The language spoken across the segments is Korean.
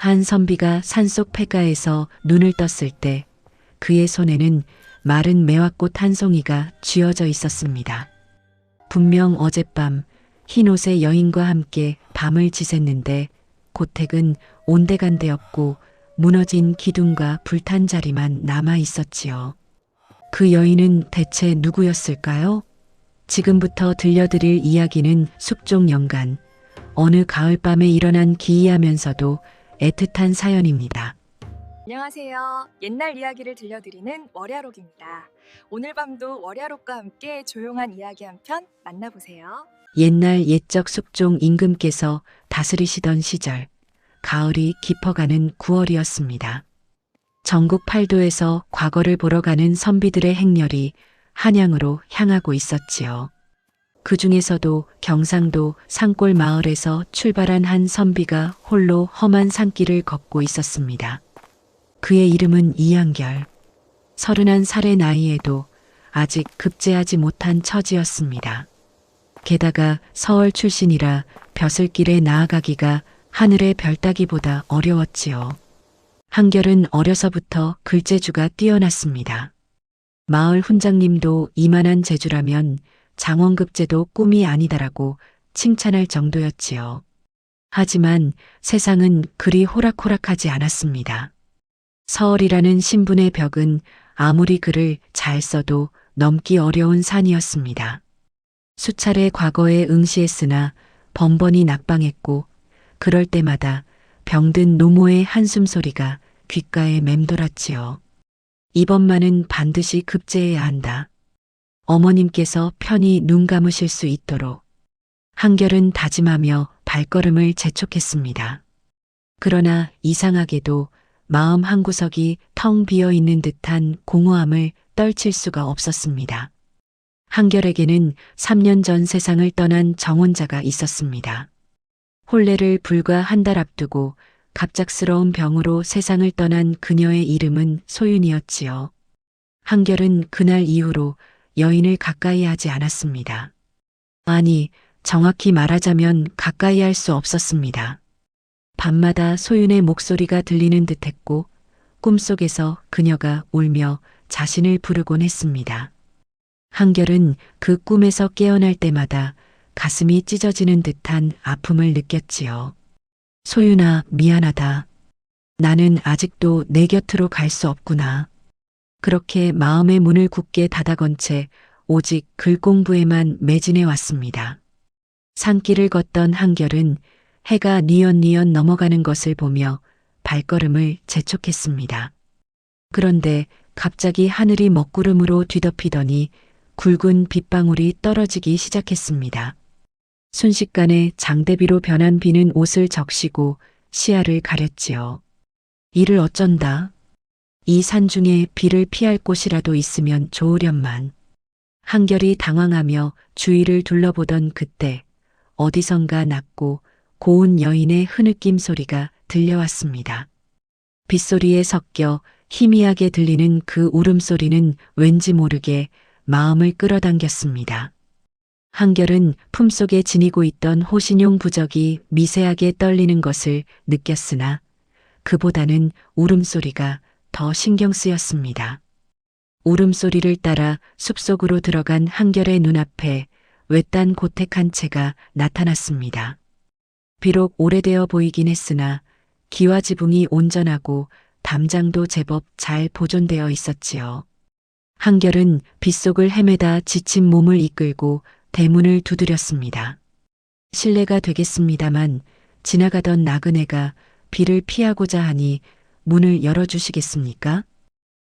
한 선비가 산속 폐가에서 눈을 떴을 때 그의 손에는 마른 매화꽃 한 송이가 쥐어져 있었습니다. 분명 어젯밤 흰옷의 여인과 함께 밤을 지샜는데 고택은 온데간데없고 무너진 기둥과 불탄 자리만 남아 있었지요. 그 여인은 대체 누구였을까요? 지금부터 들려드릴 이야기는 숙종 연간 어느 가을밤에 일어난 기이하면서도 애틋한 사연입니다. 안녕하세요. 옛날 이야기를 들려드리는 월야록입니다. 오늘 밤도 월야록과 함께 조용한 이야기 한 편 만나보세요. 옛날 옛적 숙종 임금께서 다스리시던 시절, 가을이 깊어가는 9월이었습니다. 전국 팔도에서 과거를 보러 가는 선비들의 행렬이 한양으로 향하고 있었지요. 그 중에서도 경상도 산골 마을에서 출발한 한 선비가 홀로 험한 산길을 걷고 있었습니다. 그의 이름은 이한결. 31살의 나이에도 아직 급제하지 못한 처지였습니다. 게다가 서울 출신이라 벼슬길에 나아가기가 하늘의 별 따기보다 어려웠지요. 한결은 어려서부터 글재주가 뛰어났습니다. 마을 훈장님도 이만한 재주라면 장원급제도 꿈이 아니다라고 칭찬할 정도였지요. 하지만 세상은 그리 호락호락하지 않았습니다. 서울이라는 신분의 벽은 아무리 글을 잘 써도 넘기 어려운 산이었습니다. 수차례 과거에 응시했으나 번번이 낙방했고 그럴 때마다 병든 노모의 한숨소리가 귓가에 맴돌았지요. 이번만은 반드시 급제해야 한다. 어머님께서 편히 눈 감으실 수 있도록. 한결은 다짐하며 발걸음을 재촉했습니다. 그러나 이상하게도 마음 한구석이 텅 비어 있는 듯한 공허함을 떨칠 수가 없었습니다. 한결에게는 3년 전 세상을 떠난 정혼자가 있었습니다. 혼례를 불과 한 달 앞두고 갑작스러운 병으로 세상을 떠난 그녀의 이름은 소윤이었지요. 한결은 그날 이후로 여인을 가까이 하지 않았습니다. 아니, 정확히 말하자면 가까이 할 수 없었습니다. 밤마다 소윤의 목소리가 들리는 듯했고 꿈속에서 그녀가 울며 자신을 부르곤 했습니다. 한결은 그 꿈에서 깨어날 때마다 가슴이 찢어지는 듯한 아픔을 느꼈지요. 소윤아, 미안하다. 나는 아직도 내 곁으로 갈 수 없구나. 그렇게 마음의 문을 굳게 닫아건 채 오직 글 공부에만 매진해 왔습니다. 산길을 걷던 한결은 해가 뉘엿뉘엿 넘어가는 것을 보며 발걸음을 재촉했습니다. 그런데 갑자기 하늘이 먹구름으로 뒤덮이더니 굵은 빗방울이 떨어지기 시작했습니다. 순식간에 장대비로 변한 비는 옷을 적시고 시야를 가렸지요. 이를 어쩐다. 이 산중에 비를 피할 곳이라도 있으면 좋으련만. 한결이 당황하며 주위를 둘러보던 그때 어디선가 낮고 고운 여인의 흐느낌 소리가 들려왔습니다. 빗소리에 섞여 희미하게 들리는 그 울음소리는 왠지 모르게 마음을 끌어당겼습니다. 한결은 품속에 지니고 있던 호신용 부적이 미세하게 떨리는 것을 느꼈으나 그보다는 울음소리가 더 신경 쓰였습니다. 울음소리를 따라 숲속으로 들어간 한결의 눈앞에 외딴 고택 한 채가 나타났습니다. 비록 오래되어 보이긴 했으나 기와 지붕이 온전하고 담장도 제법 잘 보존되어 있었지요. 한결은 빗속을 헤매다 지친 몸을 이끌고 대문을 두드렸습니다. 실례가 되겠습니다만 지나가던 나그네가 비를 피하고자 하니 문을 열어주시겠습니까?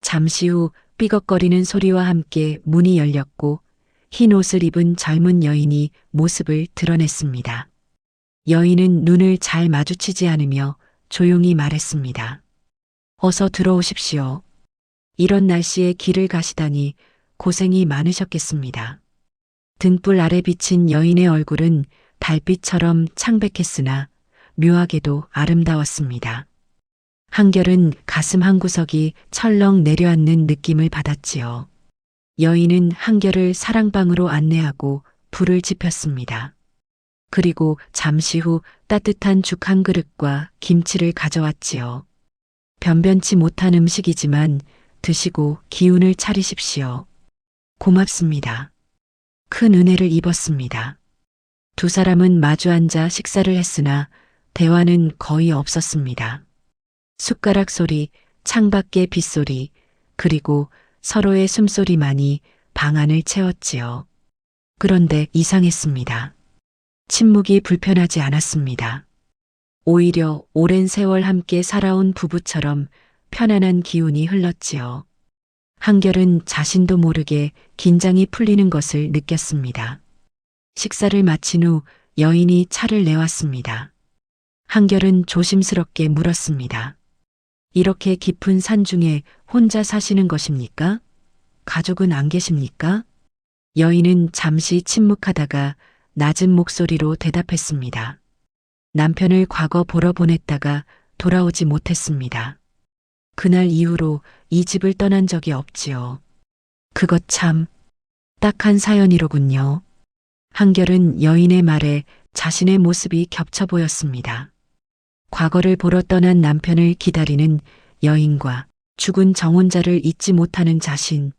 잠시 후 삐걱거리는 소리와 함께 문이 열렸고 흰 옷을 입은 젊은 여인이 모습을 드러냈습니다. 여인은 눈을 잘 마주치지 않으며 조용히 말했습니다. 어서 들어오십시오. 이런 날씨에 길을 가시다니 고생이 많으셨겠습니다. 등불 아래 비친 여인의 얼굴은 달빛처럼 창백했으나 묘하게도 아름다웠습니다. 한결은 가슴 한구석이 철렁 내려앉는 느낌을 받았지요. 여인은 한결을 사랑방으로 안내하고 불을 지폈습니다. 그리고 잠시 후 따뜻한 죽 한 그릇과 김치를 가져왔지요. 변변치 못한 음식이지만 드시고 기운을 차리십시오. 고맙습니다. 큰 은혜를 입었습니다. 두 사람은 마주 앉아 식사를 했으나 대화는 거의 없었습니다. 숟가락 소리, 창밖의 빗소리, 그리고 서로의 숨소리만이 방 안을 채웠지요. 그런데 이상했습니다. 침묵이 불편하지 않았습니다. 오히려 오랜 세월 함께 살아온 부부처럼 편안한 기운이 흘렀지요. 한결은 자신도 모르게 긴장이 풀리는 것을 느꼈습니다. 식사를 마친 후 여인이 차를 내왔습니다. 한결은 조심스럽게 물었습니다. 이렇게 깊은 산 중에 혼자 사시는 것입니까? 가족은 안 계십니까? 여인은 잠시 침묵하다가 낮은 목소리로 대답했습니다. 남편을 과거 보러 보냈다가 돌아오지 못했습니다. 그날 이후로 이 집을 떠난 적이 없지요. 그것 참 딱한 사연이로군요. 한결은 여인의 말에 자신의 모습이 겹쳐 보였습니다. 과거를 보러 떠난 남편을 기다리는 여인과 죽은 정혼자를 잊지 못하는 자신.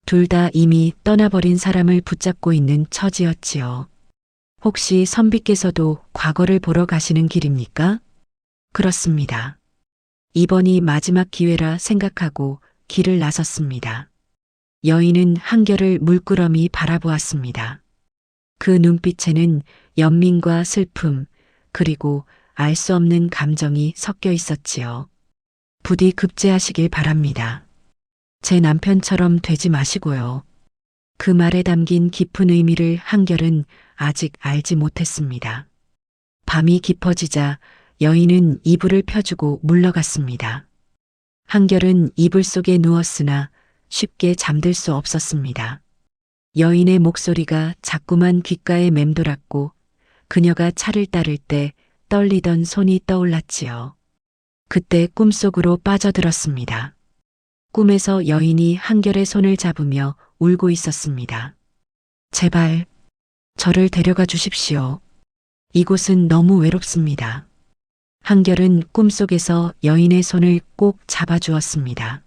둘 다 이미 떠나버린 사람을 붙잡고 있는 처지였지요. 혹시 선비께서도 과거를 보러 가시는 길입니까? 그렇습니다. 이번이 마지막 기회라 생각하고 길을 나섰습니다. 여인은 한결을 물끄러미 바라보았습니다. 그 눈빛에는 연민과 슬픔, 그리고 알 수 없는 감정이 섞여 있었지요. 부디 급제하시길 바랍니다. 제 남편처럼 되지 마시고요. 그 말에 담긴 깊은 의미를 한결은 아직 알지 못했습니다. 밤이 깊어지자 여인은 이불을 펴주고 물러갔습니다. 한결은 이불 속에 누웠으나 쉽게 잠들 수 없었습니다. 여인의 목소리가 자꾸만 귓가에 맴돌았고 그녀가 차를 따를 때 떨리던 손이 떠올랐지요. 그때 꿈속으로 빠져들었습니다. 꿈에서 여인이 한결의 손을 잡으며 울고 있었습니다. 제발 저를 데려가 주십시오. 이곳은 너무 외롭습니다. 한결은 꿈속에서 여인의 손을 꼭 잡아주었습니다.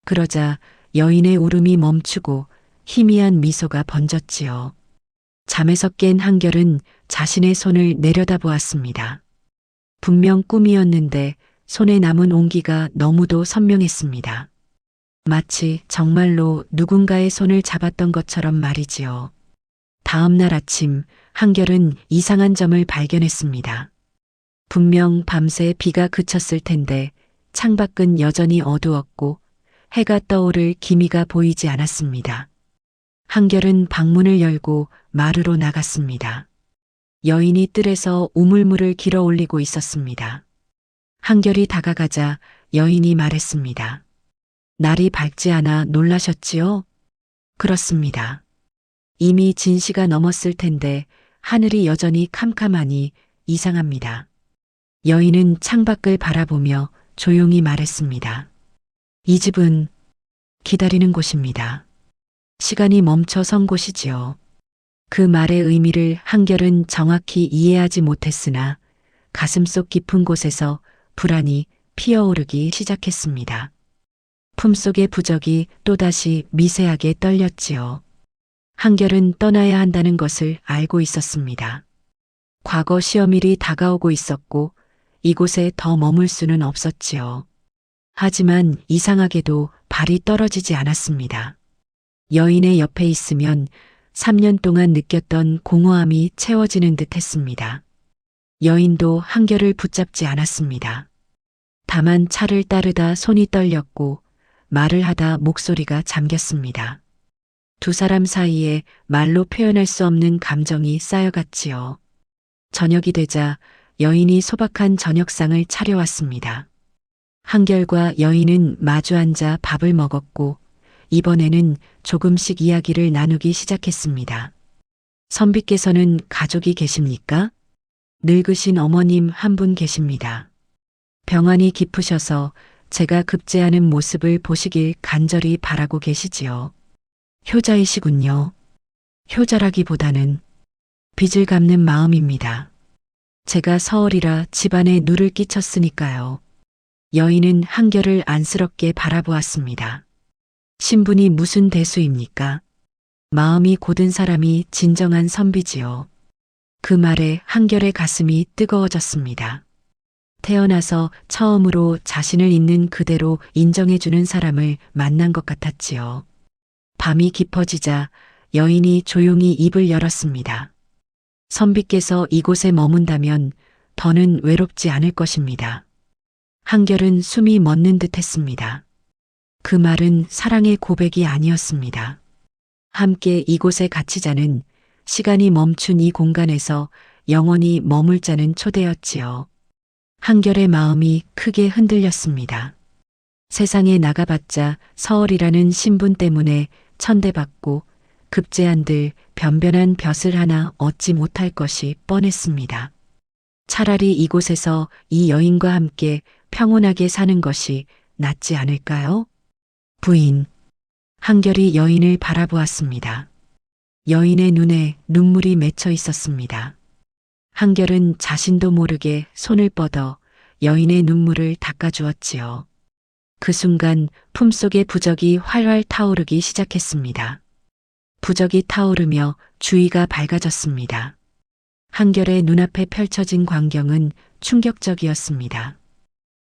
그러자 여인의 울음이 멈추고 희미한 미소가 번졌지요. 잠에서 깬 한결은 자신의 손을 내려다보았습니다. 분명 꿈이었는데 손에 남은 온기가 너무도 선명했습니다. 마치 정말로 누군가의 손을 잡았던 것처럼 말이지요. 다음 날 아침 한결은 이상한 점을 발견했습니다. 분명 밤새 비가 그쳤을 텐데 창밖은 여전히 어두웠고 해가 떠오를 기미가 보이지 않았습니다. 한결은 방문을 열고 마루로 나갔습니다. 여인이 뜰에서 우물물을 길어 올리고 있었습니다. 한결이 다가가자 여인이 말했습니다. 날이 밝지 않아 놀라셨지요? 그렇습니다. 이미 진시가 넘었을 텐데 하늘이 여전히 캄캄하니 이상합니다. 여인은 창밖을 바라보며 조용히 말했습니다. 이 집은 기다리는 곳입니다. 시간이 멈춰 선 곳이지요. 그 말의 의미를 한결은 정확히 이해하지 못했으나 가슴속 깊은 곳에서 불안이 피어오르기 시작했습니다. 품속의 부적이 또다시 미세하게 떨렸지요. 한결은 떠나야 한다는 것을 알고 있었습니다. 과거 시험일이 다가오고 있었고 이곳에 더 머물 수는 없었지요. 하지만 이상하게도 발이 떨어지지 않았습니다. 여인의 옆에 있으면 3년 동안 느꼈던 공허함이 채워지는 듯 했습니다. 여인도 한결을 붙잡지 않았습니다. 다만 차를 따르다 손이 떨렸고 말을 하다 목소리가 잠겼습니다. 두 사람 사이에 말로 표현할 수 없는 감정이 쌓여갔지요. 저녁이 되자 여인이 소박한 저녁상을 차려왔습니다. 한결과 여인은 마주 앉아 밥을 먹었고 이번에는 조금씩 이야기를 나누기 시작했습니다. 선비께서는 가족이 계십니까? 늙으신 어머님 한 분 계십니다. 병환이 깊으셔서 제가 급제하는 모습을 보시길 간절히 바라고 계시지요. 효자이시군요. 효자라기보다는 빚을 갚는 마음입니다. 제가 서얼이라 집안에 누를 끼쳤으니까요. 여인은 한결을 안쓰럽게 바라보았습니다. 신분이 무슨 대수입니까? 마음이 고든 사람이 진정한 선비지요. 그 말에 한결의 가슴이 뜨거워졌습니다. 태어나서 처음으로 자신을 있는 그대로 인정해주는 사람을 만난 것 같았지요. 밤이 깊어지자 여인이 조용히 입을 열었습니다. 선비께서 이곳에 머문다면 더는 외롭지 않을 것입니다. 한결은 숨이 멎는 듯 했습니다. 그 말은 사랑의 고백이 아니었습니다. 함께 이곳에 갇히자는, 시간이 멈춘 이 공간에서 영원히 머물자는 초대였지요. 한결의 마음이 크게 흔들렸습니다. 세상에 나가봤자 서얼이라는 신분 때문에 천대받고 급제한들 변변한 벼슬 하나 얻지 못할 것이 뻔했습니다. 차라리 이곳에서 이 여인과 함께 평온하게 사는 것이 낫지 않을까요? 부인. 한결이 여인을 바라보았습니다. 여인의 눈에 눈물이 맺혀 있었습니다. 한결은 자신도 모르게 손을 뻗어 여인의 눈물을 닦아주었지요. 그 순간 품속의 부적이 활활 타오르기 시작했습니다. 부적이 타오르며 주위가 밝아졌습니다. 한결의 눈앞에 펼쳐진 광경은 충격적이었습니다.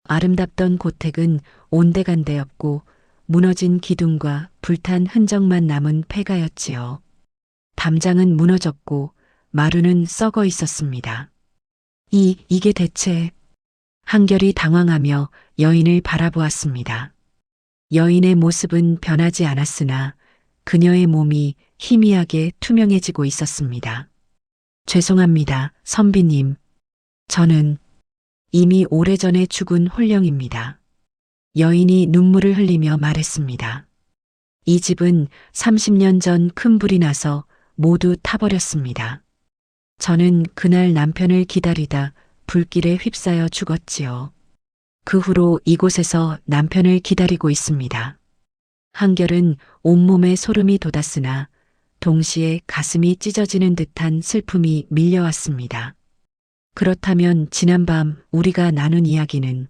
아름답던 고택은 온데간데였고 무너진 기둥과 불탄 흔적만 남은 폐가였지요. 담장은 무너졌고 마루는 썩어 있었습니다. 이게 대체... 한결이 당황하며 여인을 바라보았습니다. 여인의 모습은 변하지 않았으나 그녀의 몸이 희미하게 투명해지고 있었습니다. 죄송합니다, 선비님. 저는 이미 오래전에 죽은 홀령입니다. 여인이 눈물을 흘리며 말했습니다. 이 집은 30년 전 큰 불이 나서 모두 타버렸습니다. 저는 그날 남편을 기다리다 불길에 휩싸여 죽었지요. 그 후로 이곳에서 남편을 기다리고 있습니다. 한결은 온몸에 소름이 돋았으나 동시에 가슴이 찢어지는 듯한 슬픔이 밀려왔습니다. 그렇다면 지난밤 우리가 나눈 이야기는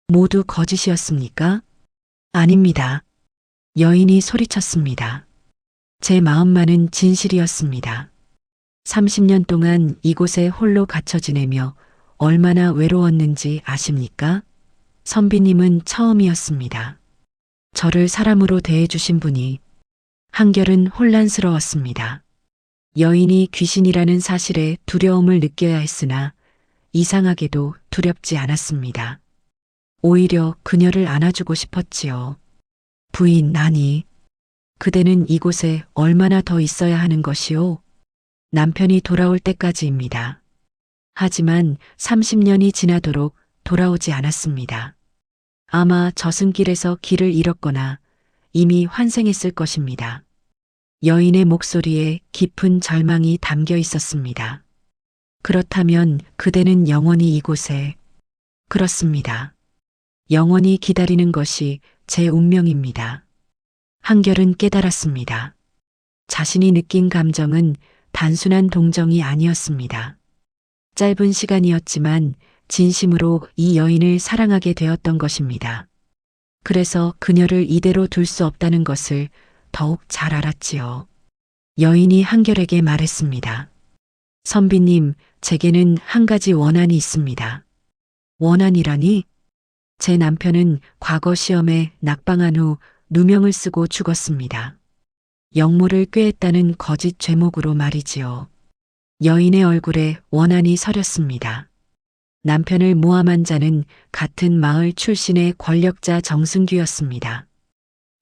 모두 거짓이었습니까? 아닙니다. 여인이 소리쳤습니다. 제 마음만은 진실이었습니다. 30년 동안 이곳에 홀로 갇혀 지내며 얼마나 외로웠는지 아십니까? 선비님은 처음이었습니다. 저를 사람으로 대해주신 분이. 한결은 혼란스러웠습니다. 여인이 귀신이라는 사실에 두려움을 느껴야 했으나 이상하게도 두렵지 않았습니다. 오히려 그녀를 안아주고 싶었지요. 부인, 아니. 그대는 이곳에 얼마나 더 있어야 하는 것이오? 남편이 돌아올 때까지입니다. 하지만 30년이 지나도록 돌아오지 않았습니다. 아마 저승길에서 길을 잃었거나 이미 환생했을 것입니다. 여인의 목소리에 깊은 절망이 담겨 있었습니다. 그렇다면 그대는 영원히 이곳에... 그렇습니다. 영원히 기다리는 것이 제 운명입니다. 한결은 깨달았습니다. 자신이 느낀 감정은 단순한 동정이 아니었습니다. 짧은 시간이었지만 진심으로 이 여인을 사랑하게 되었던 것입니다. 그래서 그녀를 이대로 둘 수 없다는 것을 더욱 잘 알았지요. 여인이 한결에게 말했습니다. 선비님, 제게는 한 가지 원한이 있습니다. 원한이라니? 제 남편은 과거 시험에 낙방한 후 누명을 쓰고 죽었습니다. 영모를 꾀했다는 거짓 죄목으로 말이지요. 여인의 얼굴에 원한이 서렸습니다. 남편을 모함한 자는 같은 마을 출신의 권력자 정승규였습니다.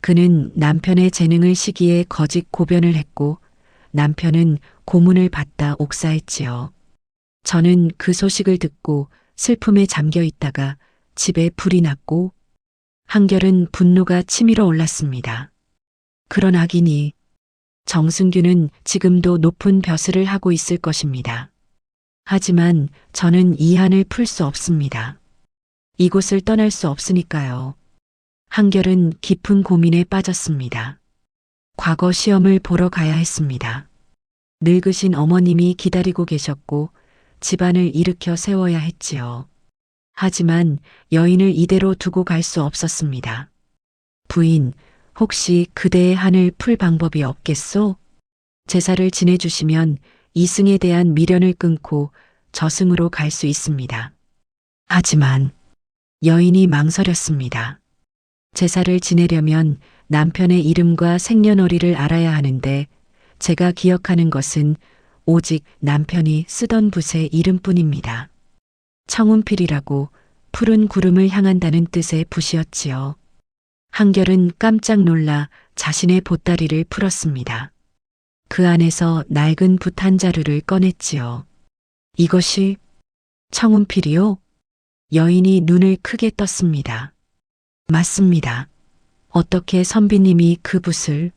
그는 남편의 재능을 시기에 거짓 고변을 했고 남편은 고문을 받다 옥사했지요. 저는 그 소식을 듣고 슬픔에 잠겨 있다가 집에 불이 났고 한결은 분노가 치밀어 올랐습니다. 그런 악인이 정승규는 지금도 높은 벼슬을 하고 있을 것입니다. 하지만 저는 이 한을 풀 수 없습니다. 이곳을 떠날 수 없으니까요. 한결은 깊은 고민에 빠졌습니다. 과거 시험을 보러 가야 했습니다. 늙으신 어머님이 기다리고 계셨고 집안을 일으켜 세워야 했지요. 하지만 여인을 이대로 두고 갈 수 없었습니다. 부인, 혹시 그대의 한을 풀 방법이 없겠소? 제사를 지내주시면 이승에 대한 미련을 끊고 저승으로 갈 수 있습니다. 하지만 여인이 망설였습니다. 제사를 지내려면 남편의 이름과 생년월일을 알아야 하는데 제가 기억하는 것은 오직 남편이 쓰던 붓의 이름뿐입니다. 청운필이라고 푸른 구름을 향한다는 뜻의 붓이었지요. 한결은 깜짝 놀라 자신의 보따리를 풀었습니다. 그 안에서 낡은 붓 한 자루를 꺼냈지요. 이것이 청운필이요? 여인이 눈을 크게 떴습니다. 맞습니다. 어떻게 선비님이 그 붓을?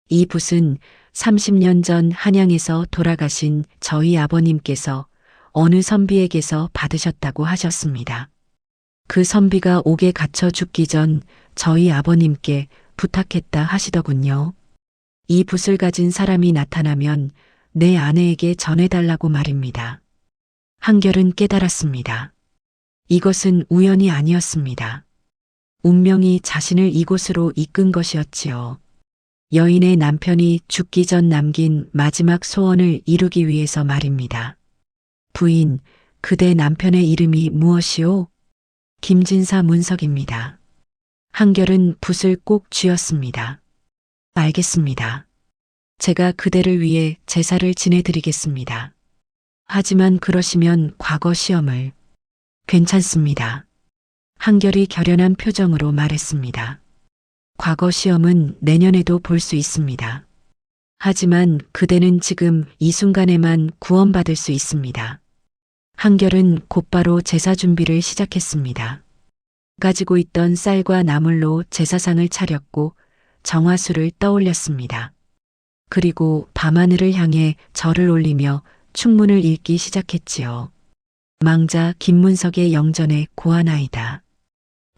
이 붓은 30년 전 한양에서 돌아가신 저희 아버님께서 어느 선비에게서 받으셨다고 하셨습니다. 그 선비가 옥에 갇혀 죽기 전 저희 아버님께 부탁했다 하시더군요. 이 붓을 가진 사람이 나타나면 내 아내에게 전해달라고 말입니다. 한결은 깨달았습니다. 이것은 우연이 아니었습니다. 운명이 자신을 이곳으로 이끈 것이었지요. 여인의 남편이 죽기 전 남긴 마지막 소원을 이루기 위해서 말입니다. 부인, 그대 남편의 이름이 무엇이오? 김진사 문석입니다. 한결은 붓을 꼭 쥐었습니다. 알겠습니다. 제가 그대를 위해 제사를 지내드리겠습니다. 하지만 그러시면 과거 시험을. 괜찮습니다. 한결이 결연한 표정으로 말했습니다. 과거 시험은 내년에도 볼 수 있습니다. 하지만 그대는 지금 이 순간에만 구원받을 수 있습니다. 한결은 곧바로 제사 준비를 시작했습니다. 가지고 있던 쌀과 나물로 제사상을 차렸고 정화수를 떠올렸습니다. 그리고 밤하늘을 향해 절을 올리며 충문을 읽기 시작했지요. 망자 김문석의 영전에 고하나이다.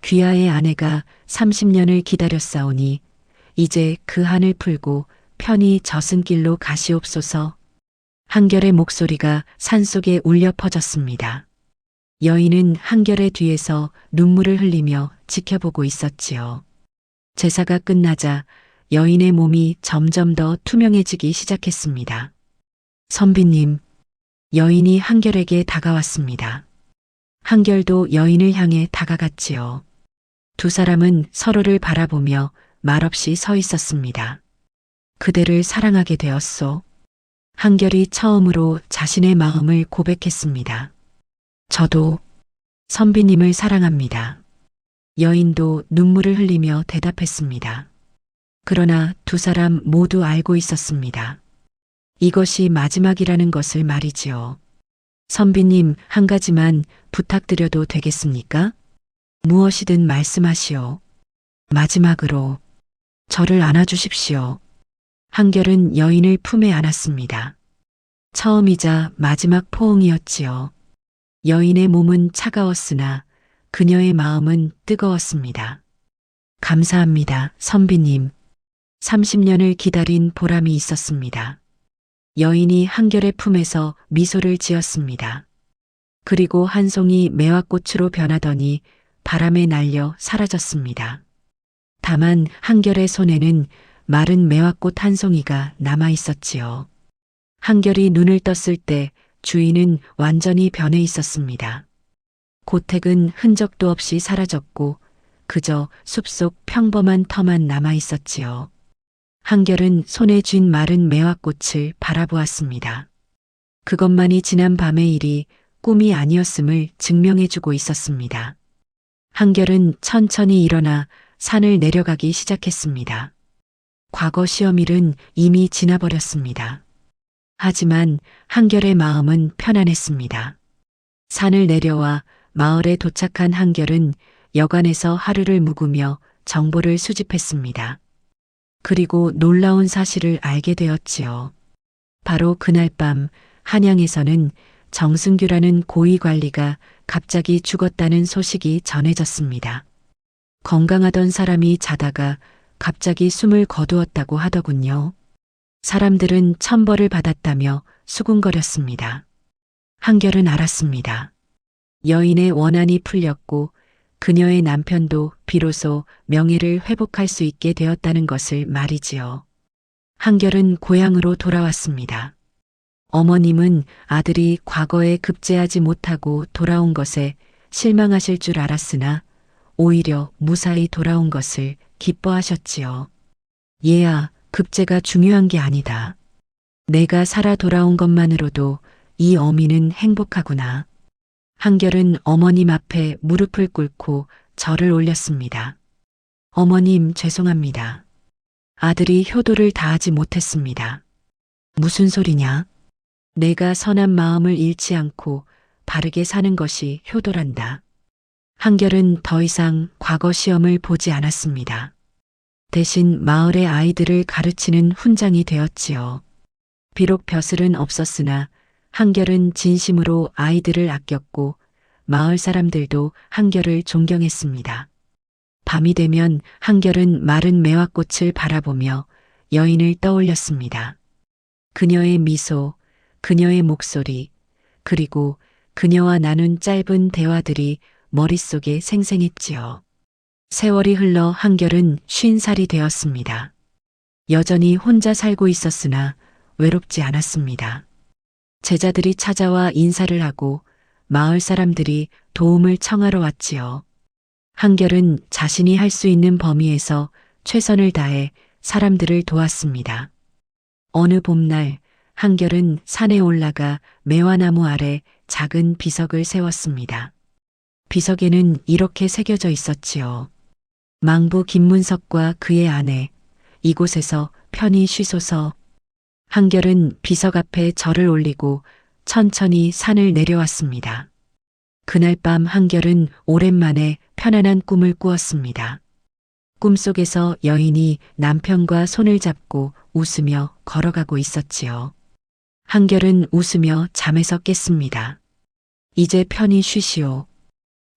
귀하의 아내가 30년을 기다렸사오니 이제 그 한을 풀고 편히 저승길로 가시옵소서. 한결의 목소리가 산속에 울려 퍼졌습니다. 여인은 한결의 뒤에서 눈물을 흘리며 지켜보고 있었지요. 제사가 끝나자 여인의 몸이 점점 더 투명해지기 시작했습니다. 선비님, 여인이 한결에게 다가왔습니다. 한결도 여인을 향해 다가갔지요. 두 사람은 서로를 바라보며 말없이 서 있었습니다. 그대를 사랑하게 되었소. 한결이 처음으로 자신의 마음을 고백했습니다. 저도 선비님을 사랑합니다. 여인도 눈물을 흘리며 대답했습니다. 그러나 두 사람 모두 알고 있었습니다. 이것이 마지막이라는 것을 말이지요. 선비님, 한 가지만 부탁드려도 되겠습니까? 무엇이든 말씀하시오. 마지막으로 저를 안아주십시오. 한결은 여인을 품에 안았습니다. 처음이자 마지막 포옹이었지요. 여인의 몸은 차가웠으나 그녀의 마음은 뜨거웠습니다. 감사합니다, 선비님. 30년을 기다린 보람이 있었습니다. 여인이 한결의 품에서 미소를 지었습니다. 그리고 한 송이 매화꽃으로 변하더니 바람에 날려 사라졌습니다. 다만 한결의 손에는 마른 매화꽃 한 송이가 남아 있었지요. 한결이 눈을 떴을 때 주인은 완전히 변해 있었습니다. 고택은 흔적도 없이 사라졌고 그저 숲속 평범한 터만 남아 있었지요. 한결은 손에 쥔 마른 매화꽃을 바라보았습니다. 그것만이 지난 밤의 일이 꿈이 아니었음을 증명해주고 있었습니다. 한결은 천천히 일어나 산을 내려가기 시작했습니다. 과거 시험일은 이미 지나버렸습니다. 하지만 한결의 마음은 편안했습니다. 산을 내려와 마을에 도착한 한결은 여관에서 하루를 묵으며 정보를 수집했습니다. 그리고 놀라운 사실을 알게 되었지요. 바로 그날 밤 한양에서는 정승규라는 고위 관리가 갑자기 죽었다는 소식이 전해졌습니다. 건강하던 사람이 자다가 갑자기 숨을 거두었다고 하더군요. 사람들은 천벌을 받았다며 수군거렸습니다. 한결은 알았습니다. 여인의 원한이 풀렸고 그녀의 남편도 비로소 명예를 회복할 수 있게 되었다는 것을 말이지요. 한결은 고향으로 돌아왔습니다. 어머님은 아들이 과거에 급제하지 못하고 돌아온 것에 실망하실 줄 알았으나 오히려 무사히 돌아온 것을 기뻐하셨지요. 얘야, 급제가 중요한 게 아니다. 내가 살아 돌아온 것만으로도 이 어미는 행복하구나. 한결은 어머님 앞에 무릎을 꿇고 절을 올렸습니다. 어머님, 죄송합니다. 아들이 효도를 다하지 못했습니다. 무슨 소리냐? 내가 선한 마음을 잃지 않고 바르게 사는 것이 효도란다. 한결은 더 이상 과거 시험을 보지 않았습니다. 대신 마을의 아이들을 가르치는 훈장이 되었지요. 비록 벼슬은 없었으나 한결은 진심으로 아이들을 아꼈고 마을 사람들도 한결을 존경했습니다. 밤이 되면 한결은 마른 매화꽃을 바라보며 여인을 떠올렸습니다. 그녀의 미소, 그녀의 목소리, 그리고 그녀와 나눈 짧은 대화들이 머릿속에 생생했지요. 세월이 흘러 한결은 50살이 되었습니다. 여전히 혼자 살고 있었으나 외롭지 않았습니다. 제자들이 찾아와 인사를 하고 마을 사람들이 도움을 청하러 왔지요. 한결은 자신이 할 수 있는 범위에서 최선을 다해 사람들을 도왔습니다. 어느 봄날 한결은 산에 올라가 매화나무 아래 작은 비석을 세웠습니다. 비석에는 이렇게 새겨져 있었지요. 망부 김문석과 그의 아내, 이곳에서 편히 쉬소서. 한결은 비석 앞에 절을 올리고 천천히 산을 내려왔습니다. 그날 밤 한결은 오랜만에 편안한 꿈을 꾸었습니다. 꿈속에서 여인이 남편과 손을 잡고 웃으며 걸어가고 있었지요. 한결은 웃으며 잠에서 깼습니다. 이제 편히 쉬시오.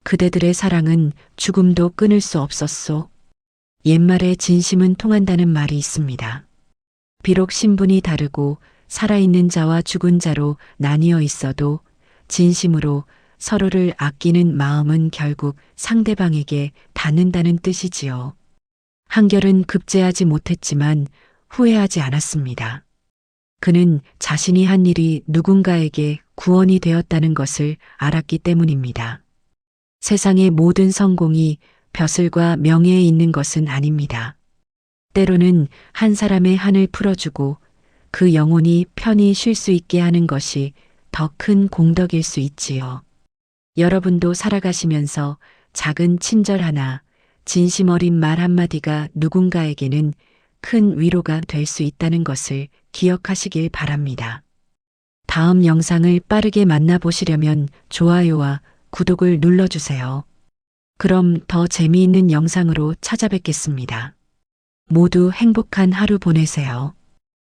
그대들의 사랑은 죽음도 끊을 수 없었소. 옛말에 진심은 통한다는 말이 있습니다. 비록 신분이 다르고 살아있는 자와 죽은 자로 나뉘어 있어도 진심으로 서로를 아끼는 마음은 결국 상대방에게 닿는다는 뜻이지요. 한결은 급제하지 못했지만 후회하지 않았습니다. 그는 자신이 한 일이 누군가에게 구원이 되었다는 것을 알았기 때문입니다. 세상의 모든 성공이 벼슬과 명예에 있는 것은 아닙니다. 때로는 한 사람의 한을 풀어주고 그 영혼이 편히 쉴 수 있게 하는 것이 더 큰 공덕일 수 있지요. 여러분도 살아가시면서 작은 친절 하나, 진심 어린 말 한마디가 누군가에게는 큰 위로가 될 수 있다는 것을 기억하시길 바랍니다. 다음 영상을 빠르게 만나보시려면 좋아요와 구독을 눌러주세요. 그럼 더 재미있는 영상으로 찾아뵙겠습니다. 모두 행복한 하루 보내세요.